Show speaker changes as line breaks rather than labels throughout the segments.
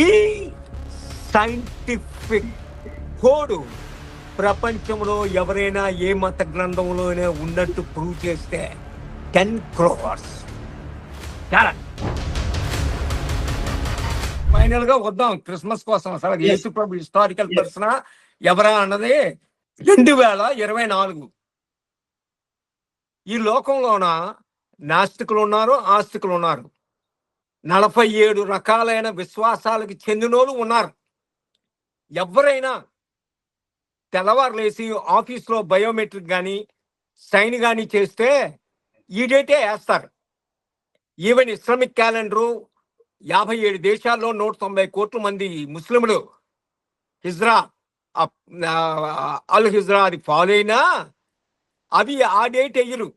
ఈ scientific code ప్రపంచంలో ఎవరైనా ఏ మత గ్రంథంలోనే ఉన్నట్టు ప్రూవ్ చేస్తే 10 crores. ఫైనల్ గా వద్దాం క్రిస్మస్ కోసం. అసలు యేసు ప్రభు హిస్టారికల్ పర్సన్ ఎవరా అన్నది 2024. ఈ లోకంలోన నాస్తికులు ఉన్నారు, ఆస్తికులు ఉన్నారు. 47 రకాలైన విశ్వాసాలకు చెందినోళ్ళు ఉన్నారు. ఎవరైనా తెల్లవారు లేచి ఆఫీస్లో బయోమెట్రిక్ కానీ సైన్ కానీ చేస్తే ఈ డేటే వేస్తారు. ఈవెన్ ఇస్లామిక్ క్యాలెండరు 57 దేశాల్లో 190 కోట్ల మంది ముస్లింలు హిజ్రా అల్ హిజ్రా అది ఫాలో అయినా అవి ఆ డేట్ వేయరు.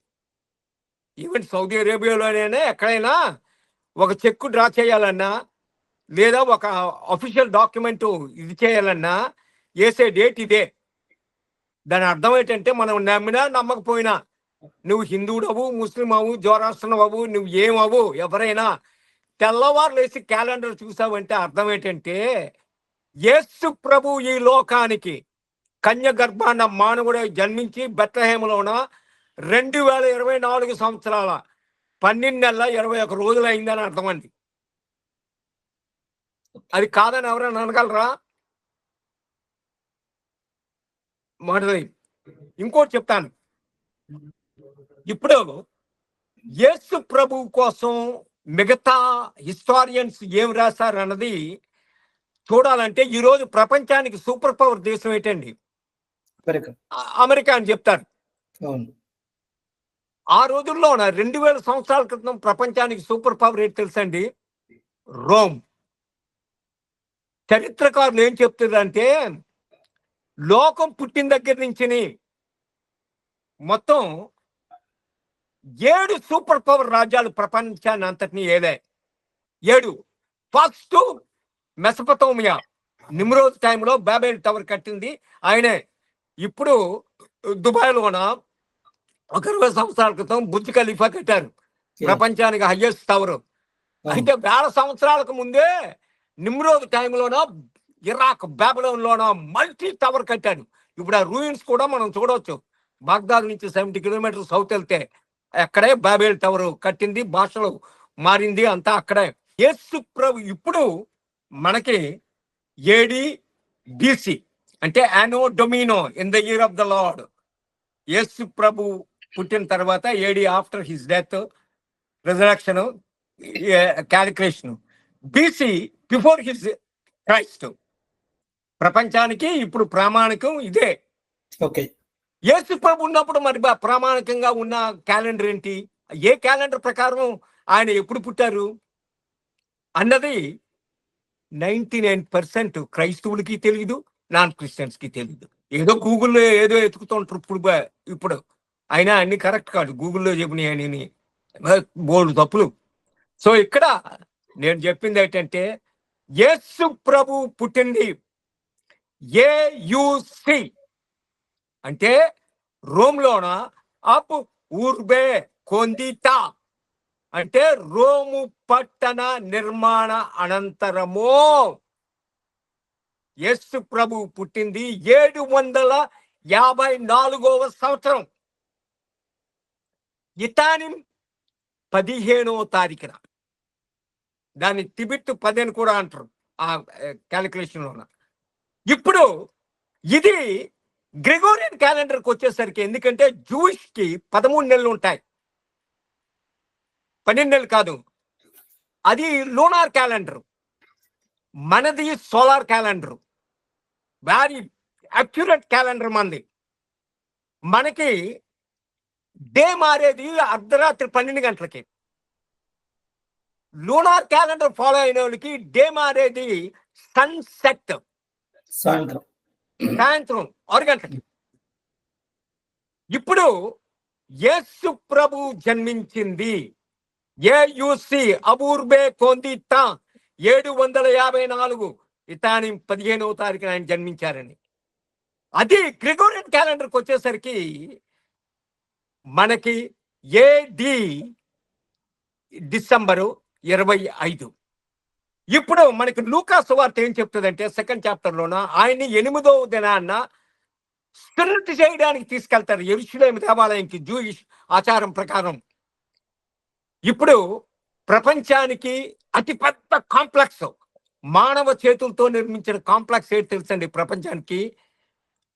ఈవెన్ సౌదీ అరేబియాలోనైనా ఎక్కడైనా ఒక చెక్ డ్రా చేయాలన్నా లేదా ఒక అఫీషియల్ డాక్యుమెంట్ ఇది చేయాలన్నా వేసే డేట్ ఇదే. దాని అర్థం ఏంటంటే మనం నమ్మినా నమ్మకపోయినా, నువ్వు హిందువుడవు, ముస్లిం అవు, జోరాస్ట్రన్ అవు, నువ్వు ఏమవు, ఎవరైనా తెల్లవారు లేచి క్యాలెండర్ చూసావంటే అర్థం ఏంటంటే యేసు ప్రభు ఈ లోకానికి కన్య గర్భాన మానవుడు జన్మించి బెత్లెహేములోన 2024 సంవత్సరాల 12 నెలల 21 రోజులు అయిందని అర్థం అండి. అది కాదని ఎవరైనా అనగలరా? మొదటి ఇంకోటి చెప్తాను. ఇప్పుడు యేసు ప్రభు కోసం మిగతా హిస్టారియన్స్ ఏం రాశారు అన్నది చూడాలంటే ఈరోజు ప్రపంచానికి సూపర్ పవర్ దేశం ఏంటండి? అమెరికా అని చెప్తారు. ఆ రోజుల్లో 2000 సంవత్సరాల క్రితం ప్రపంచానికి సూపర్ పవర్ ఏంటి తెలుసండి? రోమ్. చరిత్రకారులు ఏం చెప్తుందంటే లోకం పుట్టిన దగ్గర నుంచి మొత్తం 7 సూపర్ పవర్ రాజ్యాలు ప్రపంచాన్ని అంతటినీ ఏలే. 7. ఫస్ట్ మెసపతోమియా, నిమ్రోజ్ టైంలో బాబెల్ టవర్ కట్టింది ఆయనే. ఇప్పుడు దుబాయ్లోన ఒక 20 సంవత్సరాల క్రితం బుర్జ్ ఖలీఫా కట్టారు, ప్రపంచానికి హైయెస్ట్ టవర్. అయితే 1000 సంవత్సరాలకు ముందే నిమ్రోజ్ టైంలోన ఇరాక్ బాబిలోన్లోన మల్టీ టవర్ కట్టాడు. ఇప్పుడు ఆ రూయిన్స్ కూడా మనం చూడవచ్చు. బాగ్దాద్ నుంచి 70 కిలోమీటర్స్ సౌత్ వెళ్తే అక్కడే బాబెల్ టవర్ కట్టింది, భాషలు మారింది, అంతా అక్కడే. యేసు ప్రభు ఇప్పుడు మనకి ఏడి BC అంటే anno domini in the year of the Lord. Yesu ప్రభు పుట్టిన తర్వాత AD after his death, resurrection, calculation. BC before his Christ. ప్రపంచానికి ఇప్పుడు ప్రామాణికం ఇదే. ఓకే, యేసు ప్రభు ఉన్నప్పుడు మరి ప్రామాణికంగా ఉన్న క్యాలెండర్ ఏంటి? ఏ క్యాలెండర్ ప్రకారం ఆయన ఎప్పుడు పుట్టారు అన్నది 99% క్రైస్తవులకి తెలియదు, నాన్ క్రిస్టియన్స్కి తెలియదు. ఏదో గూగుల్లో ఏదో ఎతుకుతుంటారు ఇప్పుడు అయినా అన్ని కరెక్ట్ కాదు. గూగుల్లో చెప్పినాయని బోల్డ్ తప్పులు. సో ఇక్కడ నేను చెప్పింది ఏంటంటే యేసు ప్రభు పుట్టింది AUC అంటే రోమ్లోన అప్ ఊర్బే కొందితా అంటే రోము పట్టణ నిర్మాణ అనంతరము యేసు ప్రభు పుట్టింది 754వ సంవత్సరం ఇతానిం 15వ తారీఖున. దాన్ని తిబిట్ 10 అని కూడా అంటారు ఆ క్యాలిక్యులేషన్లోన. ఇప్పుడు ఇది గ్రెగోరియన్ క్యాలెండర్కి వచ్చేసరికి, ఎందుకంటే జూయిష్కి 13 నెలలు ఉంటాయి, 12 నెలలు కాదు. అది లూనార్ క్యాలెండర్, మనది solar calendar. Very accurate calendar మనది. మనకి డే మారేది అర్ధరాత్రి 12 గంటలకి. లూనార్ క్యాలెండర్ ఫాలో అయిన వాళ్ళకి డే మారేది సన్సెట్ సాయంత్రం 6 గంటలకి. ఇప్పుడు యేసు ప్రభు జన్మించింది AUC అబూర్బే కొందితా 754 ఇతాని 15వ తారీఖున ఆయన జన్మించారని. అది గ్రెగోరియన్ క్యాలెండర్కి వచ్చేసరికి మనకి AD డిసెంబరు 25. ఇప్పుడు మనకి లూకా సువార్త ఏం చెప్తుందంటే 2nd చాప్టర్లోన ఆయన్ని 8వ దినాన్న సున్నతి చేయడానికి తీసుకెళ్తారు యెరూషలేము దేవాలయంకి జూయిష్ ఆచారం ప్రకారం. ఇప్పుడు ప్రపంచానికి అతిపెద్ద కాంప్లెక్స్, మానవ చేతులతో నిర్మించిన కాంప్లెక్స్ ఏంటి తెలుసండి ప్రపంచానికి?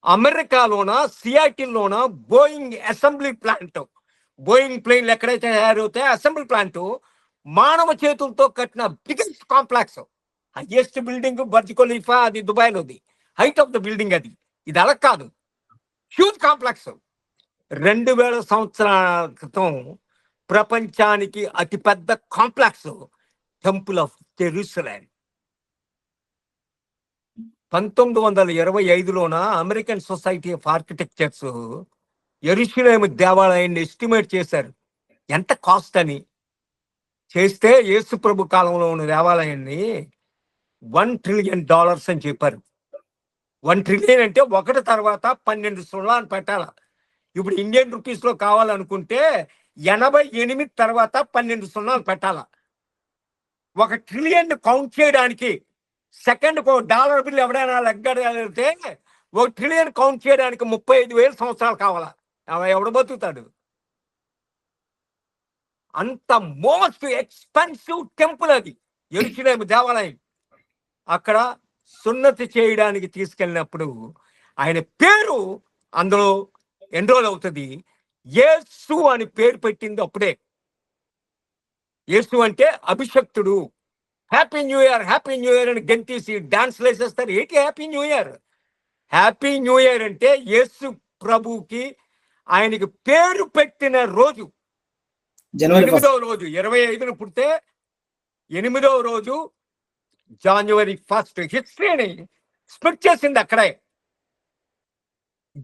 అమెరికాలోన సియాటిల్లోన బోయింగ్ అసెంబ్లీ ప్లాంట్. బోయింగ్ ప్లేన్లు ఎక్కడైతే తయారవుతాయో అసెంబ్లీ ప్లాంట్ మానవ చేతులతో కట్టిన బిగ్గెస్ట్ కాంప్లెక్స్. హైయెస్ట్ బిల్డింగ్ బర్జ్ ఖలీఫా, అది దుబాయ్లోది. హైట్ ఆఫ్ ద బిల్డింగ్ అది. ఇది అలా కాదు, హ్యూజ్ కాంప్లెక్స్. 2000 సంవత్సరాల క్రితం ప్రపంచానికి అతిపెద్ద కాంప్లెక్స్ టెంపుల్ ఆఫ్ జెరూసలేం. 1925లోన అమెరికన్ సొసైటీ ఆఫ్ ఆర్కిటెక్చర్స్ యెరూషలేము దేవాలయాన్ని ఎస్టిమేట్ చేశారు ఎంత కాస్ట్ అని. చేస్తే యేసు ప్రభు కాలంలో ఉన్న దేవాలయాన్ని $1 ట్రిలియన్ అని చెప్పారు. 1 ట్రిలియన్ అంటే ఒకటి తర్వాత 12 సున్నాలు పెట్టాల. ఇప్పుడు ఇండియన్ రూపీస్ లో కావాలనుకుంటే 88 తర్వాత 12 సున్నాలు పెట్టాల. 1 ట్రిలియన్ కౌంట్ చేయడానికి సెకండ్ డాలర్ బిల్ ఎవడైనా లెగ్గడితే 1 ట్రిలియన్ కౌంట్ చేయడానికి 35,000 సంవత్సరాలు కావాలా? ఎవడు బతుకుతాడు? అంత మోస్ట్ ఎక్స్పెన్సివ్ టెంపుల్ అది యెరూషలేము దేవాలయం. అక్కడ సున్నతి చేయడానికి తీసుకెళ్ళినప్పుడు ఆయన పేరు అందులో ఎన్రోల్ అవుతుంది. యేసు అని పేరు పెట్టింది అప్పుడే. యేసు అంటే అభిషక్తుడు. Happy new year, happy new year అని గంతీసి డాన్స్లు వేసేస్తారు. ఏంటి happy new year? Happy new year అంటే యేసు ప్రభుకి ఆయనకి పేరు పెట్టిన రోజు
జనవరి
8వ రోజు. 25న పుడితే 8వ రోజు January 1st. హిస్టరీని స్ప్లిట్ చేసింది అక్కడే.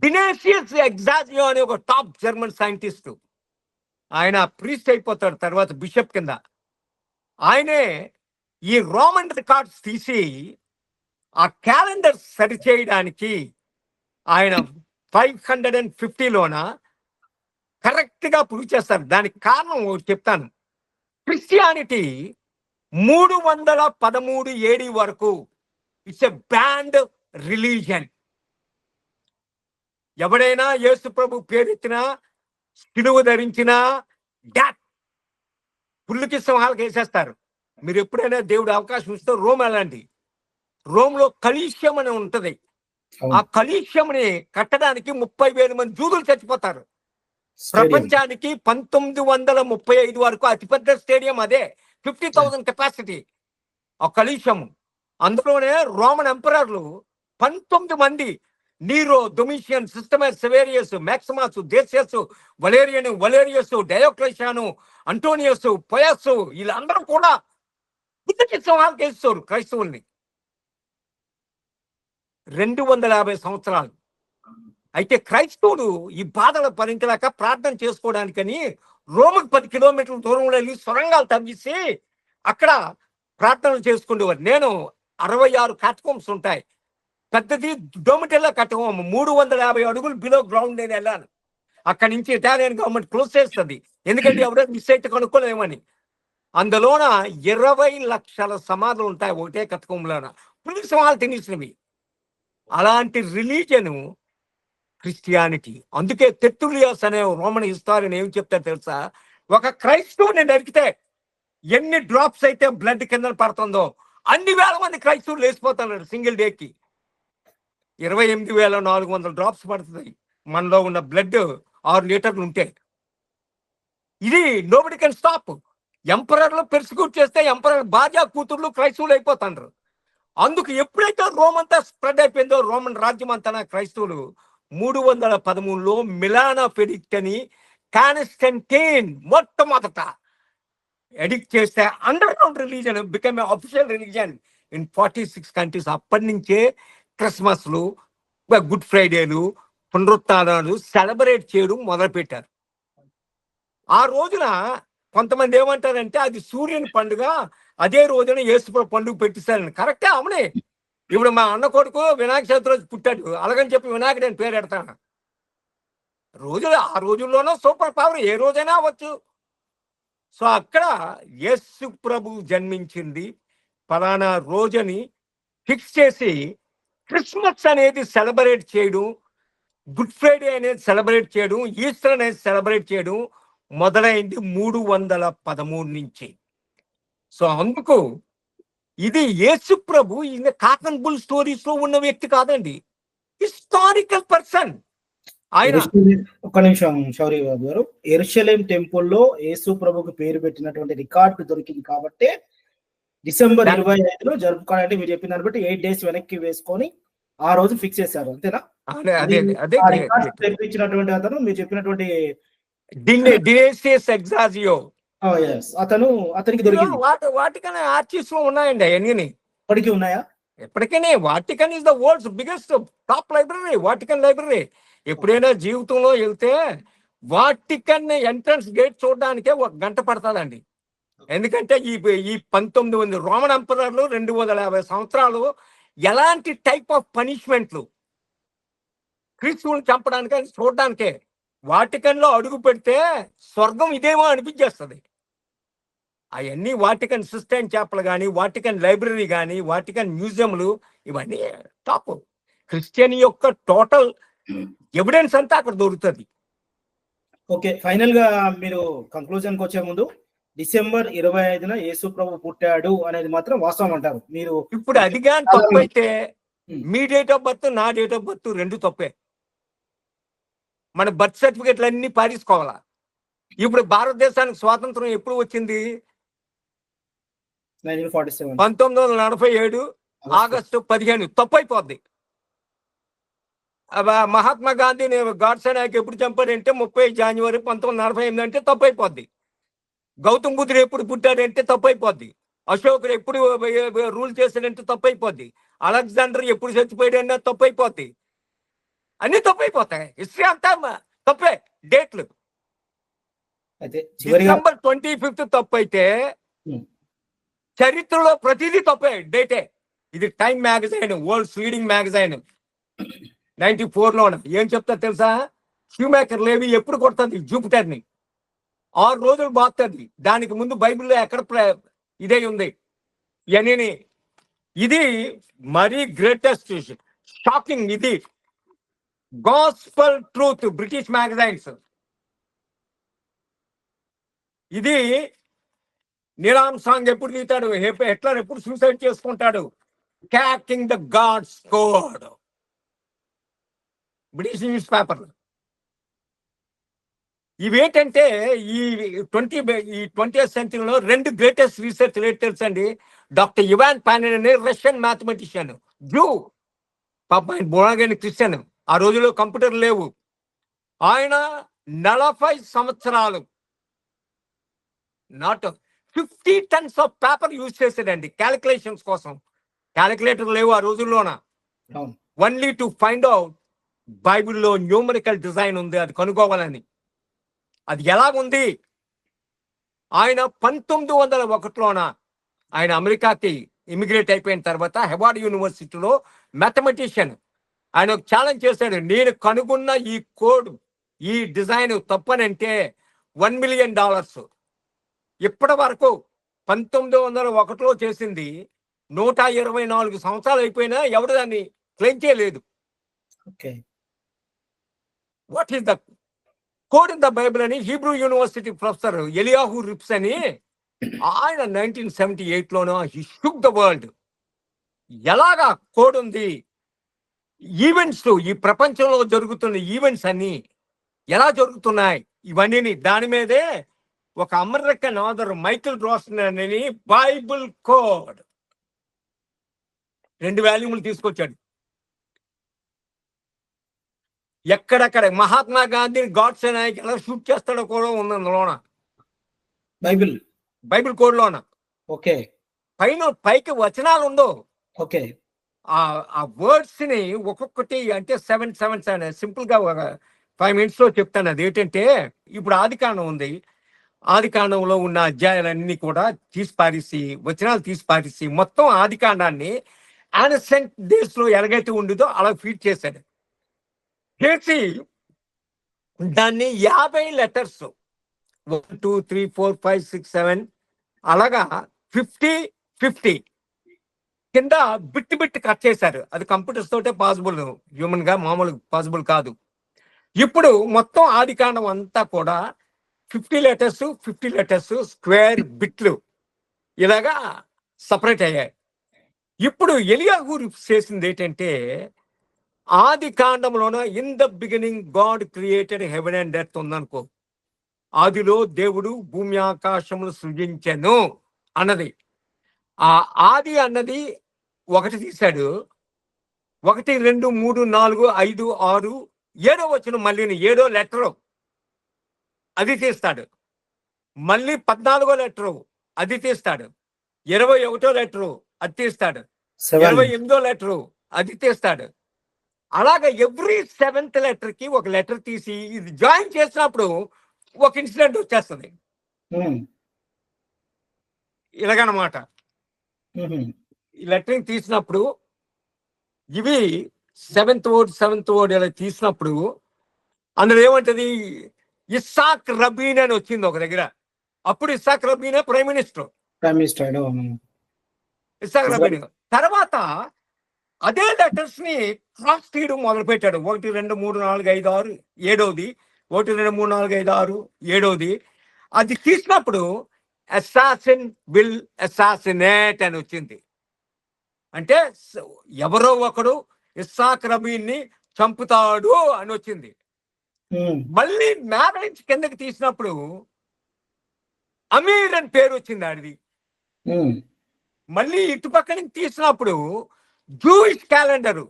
డినేషియస్ ఎగ్జాజియో అనే ఒక టాప్ జర్మన్ సైంటిస్ట్, ఆయన ప్రీస్ట్ అయిపోతాడు తర్వాత బిషప్ కింద. ఆయనే ఈ రోమన్ రికార్డ్స్ తీసి ఆ క్యాలెండర్ సరి చేయడానికి ఆయన 550లోన కరెక్ట్ గా ప్రూవ్ చేస్తారు. దానికి కారణం ఒకటి చెప్తాను. క్రిస్టియానిటీ 313 AD వరకు ఇట్స్ ఎ బ్యాండ్ రిలీజన్. ఎవడైనా యేసు ప్రభు పేరెత్తినా, సిలువ ధరించినా డాట్ పుల్లుకి సింహాలకు వేసేస్తారు. మీరు ఎప్పుడైనా దేవుడు అవకాశం ఇస్తే రోమ్ వెళ్ళండి. రోమ్లో కలీష్యం అని ఉంటది. ఆ కలీష్యంని కట్టడానికి 30,000 మంది జూదులు చచ్చిపోతారు. ప్రపంచానికి 1935 వరకు అతిపెద్ద స్టేడియం అదే, 50,000 కెపాసిటీ ఆ కలీషం. అందులోనే రోమన్ ఎంపరర్లు 19 మంది, నీరో, డొమిషియన్, సిస్టమస్, Severus, Maximus, Decius, Valerius, Diocletian, Antonius, Pius, వీళ్ళందరూ కూడా బుద్ధికి సింహాలకు వేస్తారు క్రైస్తవుల్ని. 250 సంవత్సరాలు. అయితే క్రైస్తవుడు ఈ బాధలు భరించలేక ప్రార్థన చేసుకోవడానికని రోముకు 10 కిలోమీటర్ల దూరంలో వెళ్ళి సొరంగాలు తవ్విసి అక్కడ ప్రార్థనలు చేసుకునేవారు. నేను 66 క్యాటకోమ్స్ ఉంటాయి. పెద్దది డోమిటెల్లా కట్టకోమ్ 350 అడుగులు బిలో గ్రౌండ్ నేను వెళ్ళాను. అక్కడి నుంచి ఇటాలియన్ గవర్నమెంట్ క్లోజ్ చేస్తుంది, ఎందుకంటే ఎవరైనా మిస్ అయితే కనుక్కోలేమని. అందులోన 20 లక్షల సమాధులు ఉంటాయి ఒకటే కటకంలోన, పులికి సింహాలు తినేసినవి. అలాంటి రిలీజను క్రిస్టియానిటీ. అందుకే తెర్తులియస్ అనే రోమన్ హిస్టారియన్ ఏం చెప్తారు తెలుసా? ఒక క్రైస్తవుని నరికితే ఎన్ని డ్రాప్స్ అయితే బ్లడ్ కింద పడుతుందో అన్ని వేల మంది క్రైస్తవులు లేచిపోతున్నారు సింగిల్ డేకి. 28,400 డ్రాప్స్ పడుతుంది మనలో ఉన్న బ్లడ్ 6 లీటర్లు ఉంటే. ఇది నోబడి కెన్ స్టాప్. ఎంపరర్లు పెర్సిక్యూట్ చేస్తే ఎంపరర్ భార్య కూతుర్లు క్రైస్తవులు అయిపోతాండ్రు. అందుకు ఎప్పుడైతే రోమ్ అంతా స్ప్రెడ్ అయిపోయిందో రోమన్ రాజ్యం అంతా క్రైస్తవులు 313లో మిలానా ఫెడిక్ట్ అని కాన్స్టంటైన్ మొట్టమొదట ఎడిక్ట్ చేస్తే under ground religion become official religion in 46 countries. అప్పటి నుంచే క్రిస్మస్లు, గుడ్ ఫ్రైడేలు, పునరుత్థానాలు సెలబ్రేట్ చేయడం మొదలుపెట్టారు. ఆ రోజున కొంతమంది ఏమంటారంటే అది సూర్యుని పండుగ, అదే రోజున యేసుప్రభు పండుగ పెట్టిస్తారని. కరెక్టే, అవునే. ఇప్పుడు మా అన్న కొడుకు వినాయక చవితి రోజు పుట్టాడు, అలాగని చెప్పి వినాయకుడు అని పేరు పెడతాను. ఆ రోజుల్లోనూ సూపర్ పవర్ ఏ రోజైనా అవ్వచ్చు. సో అక్కడ యేసు ప్రభు జన్మించింది ఫలానా రోజని ఫిక్స్ చేసి క్రిస్మస్ అనేది సెలబ్రేట్ చేయడం, గుడ్ ఫ్రైడే అనేది సెలబ్రేట్ చేయడం, ఈస్టర్ అనేది సెలబ్రేట్ చేయడం మొదలైంది 313 నుంచి. సో అందుకు ఇది యేసు ప్రభు ఈయన కాకన్ బుల్ స్టోరీస్ లో ఉన్న వ్యక్తి కాదండి, హిస్టారికల్ పర్సన్ ఆయన.
ఒక్క నిమిషం శౌరి బాబు గారు, యెరూషలేం టెంపుల్లో యేసు ప్రభుకు పేరు పెట్టినటువంటి రికార్డు దొరికింది కాబట్టి డిసెంబర్ 25 జరుపుకోవాలంటే మీరు చెప్పిన దాన్ని బట్టి 8 days వెనక్కి వేసుకొని ఆ రోజు ఫిక్స్ చేశారు, అంతేనా? తెప్పించినటువంటి అతను మీరు చెప్పినటువంటి అతనికి దొరికింది.
వాటికన్ ఆర్చిస్ లో ఉన్నాయండి అవన్నీ.
ఇప్పటికీ ఉన్నాయా?
ఎప్పటికైనా Vatican is the world's biggest top library, Vatican library. ఎప్పుడైనా జీవితంలో వెళ్తే వాటికన్ ఎంట్రన్స్ గేట్ చూడడానికే 1 గంట పడుతుందండి. ఎందుకంటే ఈ 19 రోమన్ ఎంపరర్లు 250 సంవత్సరాలు ఎలాంటి టైప్ ఆఫ్ పనిష్మెంట్లు క్రీస్తువుని చంపడానికి చూడడానికే. వాటికన్ లో అడుగు పెడితే స్వర్గం ఇదేమో అనిపించేస్తుంది. అవన్నీ వాటికన్ సిస్టైన్ చాపల్ కానీ, వాటికన్ లైబ్రరీ కానీ, వాటికన్ మ్యూజియంలు, ఇవన్నీ టాప్. క్రిస్టియన్ యొక్క టోటల్ ఎవిడెన్స్ అంతా అక్కడ దొరుకుతుంది.
ఓకే, ఫైనల్ గా మీరు కంక్లూజన్ కి వచ్చే ముందు డిసెంబర్ 25న యేసు ప్రభు పుట్టాడు అనేది మాత్రం వాస్తవం అంటారు మీరు?
ఇప్పుడు అది కానీ తప్పైతే మీ డేట్ ఆఫ్ బర్త్, నా డేట్ ఆఫ్ బర్త్ 2 తప్పే. మన బర్త్ సర్టిఫికెట్లు అన్ని పారేసుకోవాలా. ఇప్పుడు భారతదేశానికి స్వాతంత్రం ఎప్పుడు వచ్చింది? 1947 ఆగస్టు 15. తప్పైపోద్ది. మహాత్మా గాంధీని గాడ్సే నాయక్ ఎప్పుడు చంపాడంటే 30 జనవరి 1948 అంటే తప్పైపోద్ది. గౌతమ్ బుద్ధుడు ఎప్పుడు పుట్టాడంటే తప్పైపోద్ది. అశోకుడు ఎప్పుడు రూల్ చేశాడంటే తప్పైపోద్ది. అలెగ్జాండర్ ఎప్పుడు చచ్చిపోయాడన్నా తప్పైపోద్ది. అన్ని తప్పైపోతాయి. హిస్టరీ అంతా తప్పే. డేట్లు డిసెంబర్ 25 తప్పైతే చరిత్రలో ప్రతిదీ తప్పే డేటే. ఇది Time magazine, world's leading magazine 94లో ఏం చెప్తా తెలుసా? హ్యూమేకర్ లేవి ఎప్పుడు కొడుతుంది జూపిటర్ని, 6 రోజులు బాగుతుంది. దానికి ముందు బైబిల్లో ఎక్కడ ఇదే ఉంది ఇవన్నీ. ఇది మరీ గ్రేటెస్ట్ షాకింగ్. ఇది గాస్పల్ ట్రూత్, బ్రిటిష్ మ్యాగజైన్స్. ఇది నీలామ్ సాంగ్ ఎప్పుడు తీతాడు, హిట్లర్ ఎప్పుడు సూసైడ్ చేసుకుంటాడు, cracking the God's code, British news పేపర్లు. ఇవేంటంటే ఈ 20th సెంచరీలో 2 గ్రేటెస్ట్ రీసెర్చ్ రైటర్స్ అండి. డాక్టర్ ఇవాన్ పానిన్ అనే రష్యన్ మ్యాథమెటిషియన్, జూ, పాప ఆయన బోనాగైన క్రిస్టియన్. ఆ రోజుల్లో కంప్యూటర్ లేవు. ఆయన 40 సంవత్సరాలు not 50 tons of paper use చేశాడండి క్యాలిక్యులేషన్స్ కోసం. క్యాలిక్యులేటర్ లేవు ఆ రోజుల్లోన. ఓన్లీ టు ఫైండ్ అవుట్ బైబిల్లో న్యూమరికల్ డిజైన్ ఉంది, అది కనుక్కోవాలని. అది ఎలాగుంది? ఆయన 1901లోన ఆయన అమెరికాకి ఇమిగ్రేట్ అయిపోయిన తర్వాత హెవార్డ్ యూనివర్సిటీలో మ్యాథమెటిషియన్ ఆయన ఒక ఛాలెంజ్ చేశాడు. నేను కనుగొన్న ఈ కోడ్, ఈ డిజైన్ తప్పనంటే $1 million. ఇప్పటి వరకు 1901లో చేసింది 124 సంవత్సరాలు అయిపోయినా ఎవరు దాన్ని క్లెయిమ్ చేయలేదు. What is the code in the Bible అని హీబ్రూ యూనివర్సిటీ ప్రొఫెసర్ ఎలియాహు రిప్స్ అని ఆయన 1978లోనో హీ షుక్ ద వరల్డ్. ఎలాగా కోడ్ ఉంది, ఈవెంట్స్, ఈ ప్రపంచంలో జరుగుతున్న ఈవెంట్స్ అన్ని ఎలా జరుగుతున్నాయి ఇవన్నీ, దాని మీదే ఒక అమెరికన్ ఆథర్ మైకిల్ రోసన్ అని బైబిల్ కోడ్ 2 వాల్యూములు తీసుకొచ్చాడు. ఎక్కడెక్కడ మహాత్మా గాంధీని గాడ్సే నాయక్ ఎలా షూట్ చేస్తాడో కూడా ఉంది లోన, బైబిల్ కోడ్ లోన. పైకి వచనాలు ఉండవు. ఆ వర్డ్స్ ని ఒక్కొక్కటి అంటే 7 సింపుల్ గా 5 minutes లో చెప్తాను. అది ఏంటంటే, ఇప్పుడు ఆదికాండం ఉంది, ఆదికాండంలో ఉన్న అధ్యాయాలన్నీ కూడా తీసిపారేసి, వచనాలు తీసిపారేసి, మొత్తం ఆదికాండాన్ని యాన్సెంట్ డేస్ లో ఎలాగైతే ఉండిదో అలా ఫీడ్ చేశాడు. చేసి దాన్ని 50 letters 1 2 3 4 5 6 7 అలాగా 50 కింద బిట్ కట్ చేశారు. అది కంప్యూటర్స్ తోటే పాసిబుల్, హ్యూమన్ గా మామూలు పాసిబుల్ కాదు. ఇప్పుడు మొత్తం ఆదికాండం అంతా కూడా 50 లెటర్స్ స్క్వేర్ బిట్లు ఇలాగా సపరేట్ అయ్యాయి. ఇప్పుడు ఎలియాహు చేసింది ఏంటంటే, ఆది కాండంలోన in the beginning God created heaven and earth ఉందనుకో, ఆదిలో దేవుడు భూమి ఆకాశములు సృజించెను అన్నది. ఆ ఆది అన్నది 1 తీశాడు. 1, 2, 3, 4, 5, 6, 7 వచనం మళ్ళీ 7వ లెటరు అది తీస్తాడు. మళ్ళీ 14వ లెటరు అది తీస్తాడు. 21వ లెటరు అది తీస్తాడు. 28వ లెటరు అది తీస్తాడు. అలాగే ఎవ్రీ 7th లెటర్ కి ఒక లెటర్ తీసి ఇది జాయిన్ చేసినప్పుడు ఒక ఇన్సిడెంట్ వచ్చేస్తుంది. ఇలాగనమాట. ఈ లెటర్ తీసినప్పుడు ఇవి 7th వర్డ్ ఇలా తీసినప్పుడు అందులో ఏమంటది, ఇస్సాక్ రబీన్ అని వచ్చింది ఒక దగ్గర. అప్పుడు ఇస్సాక్ రబీనే ప్రైమ్ మినిస్టర్. ఇస్సాక్ రబీన్ తర్వాత అదే లెటర్స్ ని క్రాస్ తీయడం మొదలు పెట్టాడు. 1, 2, 3, 4, 5, 6, 7వది, 1, 2, 3, 4, 5, 6, 7వది అది తీసినప్పుడు అసాసిన్ విల్ అసాసినేట్ అని వచ్చింది. అంటే ఎవరో ఒకడు ఇస్సాక్ రబీన్ని చంపుతాడు అని వచ్చింది. మళ్ళీ మ్యారేజ్ కిందకి తీసినప్పుడు అమీర్ అని పేరు వచ్చింది ఆడిది. మళ్ళీ ఇటుపక్క నుంచి తీసినప్పుడు జూయిష్ క్యాలెండరు,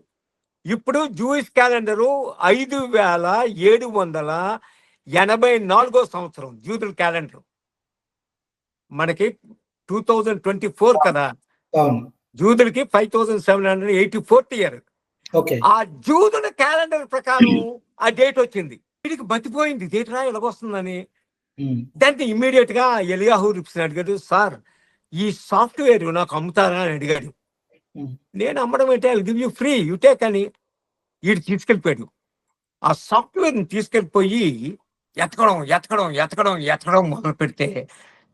ఇప్పుడు జూయిష్ క్యాలెండరు 5784వ సంవత్సరం జూదుల క్యాలెండర్. మనకి 2024 కదా, జూదులకి 5784th ఇయర్. ఆ జూదుల క్యాలెండర్ ప్రకారం ఆ డేట్ వచ్చింది. వీడికి బతిపోయింది, డేట్ రా ఎలాగొస్తుందని. దానికి ఇమ్మీడియట్ గా ఎలియాహు రిప్స్ని అడిగాడు, సార్ ఈ సాఫ్ట్వేర్ నాకు అమ్ముతారా అని అడిగాడు. నేను అమ్మడం ఏంటి, I give you free, you take అని వీడు తీసుకెళ్ళిపోయాడు. ఆ సాఫ్ట్వేర్ని తీసుకెళ్ళిపోయి ఎతకడం మొదలు పెడితే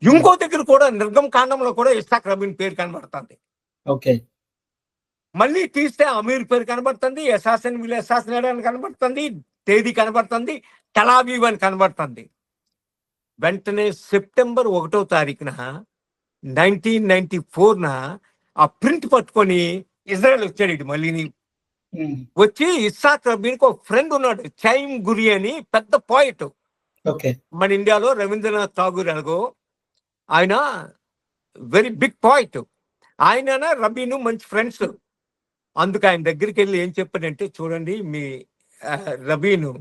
ఇంకో దగ్గర కూడా నిర్గమ కాండంలో కూడా ఇస్సాక్ రబీన్ పేరు కనబడుతుంది. మళ్ళీ తీస్తే అమీర్ పేరు కనబడుతుంది, అసాసిన్ విల్ అసాసినేట్ అని కనబడుతుంది, తేదీ కనబడుతుంది, టెల్ అవీవ్ అని కనబడుతుంది. వెంటనే సెప్టెంబర్ 1వ తారీఖున 1994న ఆ ప్రింట్ పట్టుకొని ఇజ్రాయెల్ వచ్చాడు. మళ్ళీ వచ్చి ఇస్సాక్ రబీన్కి ఒక ఫ్రెండ్ ఉన్నాడు, చైమ్ గురి అని, పెద్ద పోయిట్. మన ఇండియాలో రవీంద్రనాథ్ ఠాగూర్ ఎలాగో ఆయన వెరీ బిగ్ పోయిట్. ఆయన రబీను మంచి ఫ్రెండ్స్. అందుకు ఆయన దగ్గరికి వెళ్ళి ఏం చెప్పాడంటే, చూడండి మీ రబీను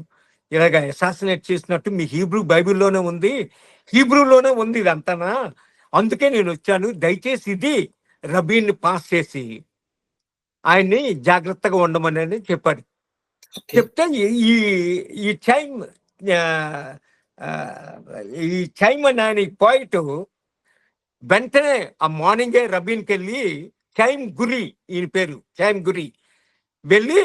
ఇలాగ అసాసినేట్ చేసినట్టు మీ బైబిల్లోనే ఉంది, హీబ్రూలోనే ఉంది ఇదంతానా, అందుకే నేను వచ్చాను, దయచేసి ఇది రబీన్ని పాస్ చేసి ఆయన్ని జాగ్రత్తగా ఉండమని చెప్పాడు. చెప్తే ఈ చైమ్ అని ఆయన పోయిట్ వెంటనే ఆ మార్నింగే రబీన్కి వెళ్ళి, చైమ్ గురి ఈయన పేరు, చైమ్ గురి వెళ్ళి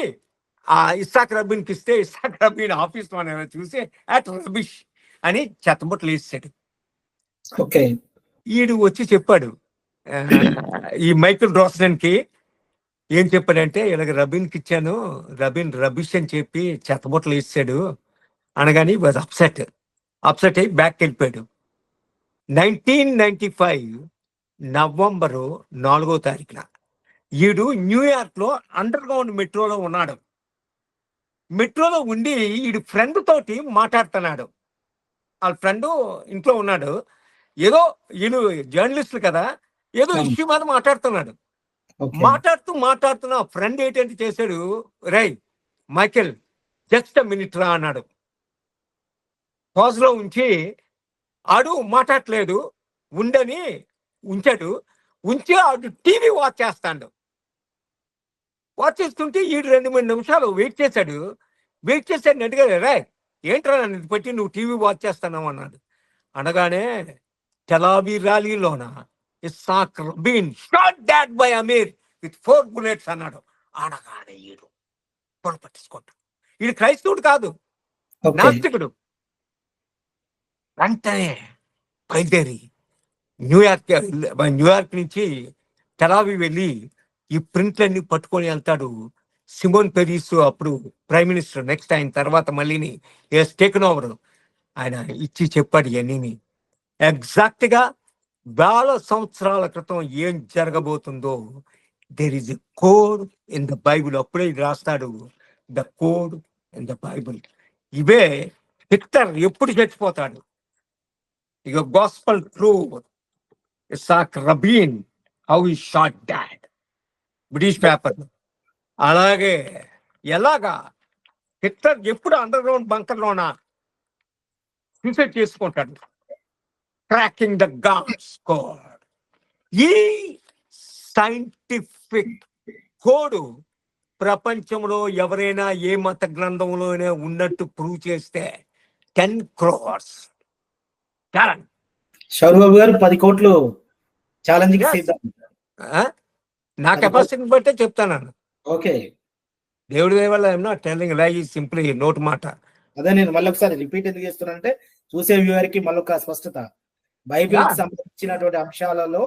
ఆ ఇస్సాక్ రబీన్కి ఇస్తే ఇస్సాక్ రబీన్ ఆఫీస్ లో చూసి అట్ రబిష్ అని చెత్తబొట్లు వేసాడు. ఈడు వచ్చి చెప్పాడు ఈ మైకిల్ రోస్డెన్కి, ఏం చెప్పాడంటే ఇలాగ రబీన్కి ఇచ్చాను, రబీన్ రబిష్ అని చెప్పి చెత్తబొట్లు వేసాడు అనగాని వాజ్ అప్సెట్ అయ్యి బ్యాక్ వెళ్ళిపోయాడు. 1995 నవంబరు 4వ తారీఖున ఈడు న్యూయార్క్ లో అండర్ గ్రౌండ్ మెట్రోలో ఉన్నాడు. మెట్రోలో ఉండి ఈడు ఫ్రెండ్ తోటి మాట్లాడుతున్నాడు. వాళ్ళ ఫ్రెండ్ ఇంట్లో ఉన్నాడు. ఏదో వీళ్ళు జర్నలిస్టులు కదా, ఏదో ఇష్యూ మీద మాట్లాడుతున్నాడు. మాట్లాడుతున్న ఫ్రెండ్ ఏంటంటే చేశాడు, రై మైకేల్ జస్ట్ మినిట్ రా అన్నాడు. పాజ్ లో ఉంచి ఆడు మాట్లాడలేదు, ఉండని ఉంచాడు. ఉంచి ఆడు టీవీ వాచ్ చేస్తాడు. వాచ్ చేస్తుంటే ఈడు 2-3 నిమిషాలు వెయిట్ చేశాడు. అడిగాడు, రే ఏంట్రా నన్ను పెట్టి నువ్వు టీవీ వాచ్ చేస్తున్నావు అన్నాడు. అనగానే టెల్ అవీవ్ ర్యాలీలోన Yitzhak Rabin shot dead by Amir with 4 bullets అన్నాడు. అనగానే ఈడు పట్టించుకుంటాడు. ఈడు క్రైస్తవుడు కాదు, నాస్తికుడు. వెంటనే బయలుదేరి న్యూయార్క్ నుంచి టెల్ అవీవ్ వెళ్ళి ఈ ప్రింట్లన్నీ పట్టుకొని వెళ్తాడు. సిమోన్ పెరీస్ అప్పుడు ప్రైమ్ మినిస్టర్ నెక్స్ట్ ఆయన తర్వాత మళ్ళీని టేకన్ ఓవర్ ఆయన ఇచ్చి చెప్పాడు ఇవన్నీ ఎగ్జాక్ట్ గా 1000 సంవత్సరాల క్రితం ఏం జరగబోతుందో there is a code in the Bible. అప్పుడే ఇది రాస్తాడు, the code in the Bible. ఇవే హిట్లర్ ఎప్పుడు చచ్చిపోతాడు, ఇక gospel truth, Isaac Rabin how he shot dead, British paper. అలాగే ఎలాగా హిట్లర్ ఎప్పుడు అండర్ గ్రౌండ్ బంకర్లోన సూసైడ్ చేసుకుంటాడు, క్రాకింగ్ ద గాడ్స్ కోడ్. ఈ సైంటిఫిక్ కోడ్ ప్రపంచంలో ఎవరైనా ఏ మత గ్రంథంలోనే ఉన్నట్టు ప్రూవ్ చేస్తే 10 crores ఛాలెంజ్.
శౌర్యబాబు గారు 10 కోట్లు ఛాలెంజ్ కి
Yes.
సిద్ధం.
నా కెపాసిటీని బట్టే చెప్తాను.
ఓకే,
దేవుడి దయ వల్ల ఏమన్నా టెల్లింగ్ లై సింప్లీ నోట్ మాట.
అదే నేను మళ్ళీ ఒకసారి రిపీట్ ఎందుకు చేస్తున్నానంటే చూసే వ్యూవర్ కి మళ్ళొక స్పష్టత. బైబిల్ కి సంబంధించినటువంటి అంశాలలో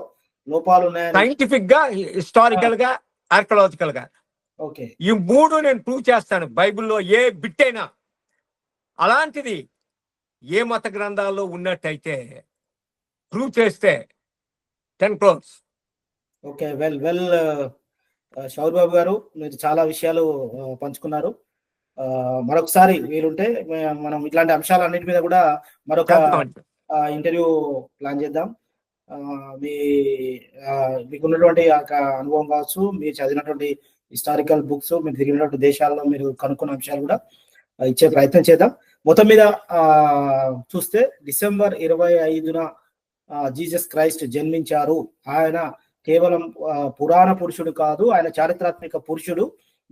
లోపాలు ఉన్నాయని.
సైంటిఫిక్ గా, హిస్టారికల్ గా, ఆర్కలాజికల్ గా
ఓకే,
ఈ 3 నేను ప్రూవ్ చేస్తాను. బైబిల్లో ఏ బిట్ అయినా అలాంటిది ఏ మత గ్రంథాల్లో ఉన్నట్టయితే ప్రూవ్ చేస్తే 10 crores.
ఓకే, వెల్ శౌర్యబాబు గారు మీరు చాలా విషయాలు పంచుకున్నారు. మరొకసారి వీలుంటే మనం ఇట్లాంటి అంశాలన్నిటి మీద కూడా మరొక ఇంటర్వ్యూ ప్లాన్ చేద్దాం. మీకున్నటువంటి అనుభవం కావచ్చు, మీరు చదివినటువంటి హిస్టారికల్ బుక్స్, మీరు తిరిగినటువంటి దేశాల్లో మీరు కనుక్కున్న అంశాలు కూడా ఇచ్చే ప్రయత్నం చేద్దాం. మొత్తం మీద చూస్తే డిసెంబర్ 25న జీసస్ క్రైస్ట్ జన్మించారు. ఆయన కేవలం పురాణ పురుషుడు కాదు, ఆయన చారిత్రాత్మక పురుషుడు.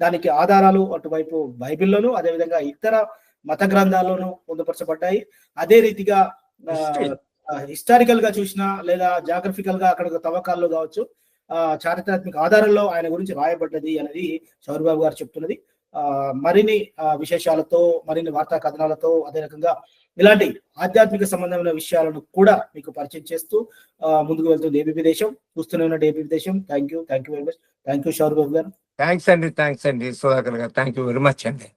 దానికి ఆధారాలు అటువైపు బైబిల్లోను, అదేవిధంగా ఇతర మత గ్రంథాల్లోనూ పొందుపరచబడ్డాయి. అదే రీతిగా హిస్టారికల్ గా చూసినా లేదా జాగ్రఫికల్ గా అక్కడ తవ్వకాల్లో కావచ్చు, చారిత్రాత్మక ఆధారాల్లో ఆయన గురించి రాయబడ్డది అనేది శౌర్యబాబు గారు చెప్తున్నది. మరిన్ని విశేషాలతో, మరిన్ని వార్తా కథనాలతో, అదే రకంగా ఇలాంటి ఆధ్యాత్మిక సంబంధమైన విషయాలను కూడా మీకు పరిచయం చేస్తూ ముందుకు వెళ్తుంది ఏబీపీ దేశం. చూస్తూనే ఉన్న ABP Desam. Thank you very much. Thank you Shauryababu గారు.
థ్యాంక్స్ అండి సుధాకర్ గారు. థ్యాంక్ యూ వెరీ మచ్ అండి.